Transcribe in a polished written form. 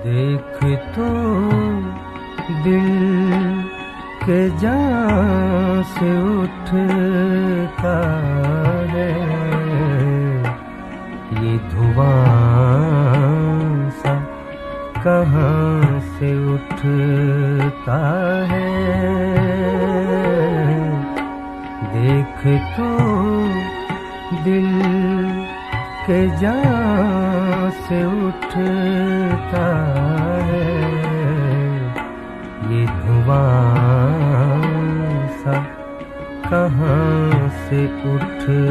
देख तो दिल के जान से उठता है ये धुआं सा कहाँ से उठता है। देख तो दिल के जान से उठता है ये धुआं सा कहाँ से उठ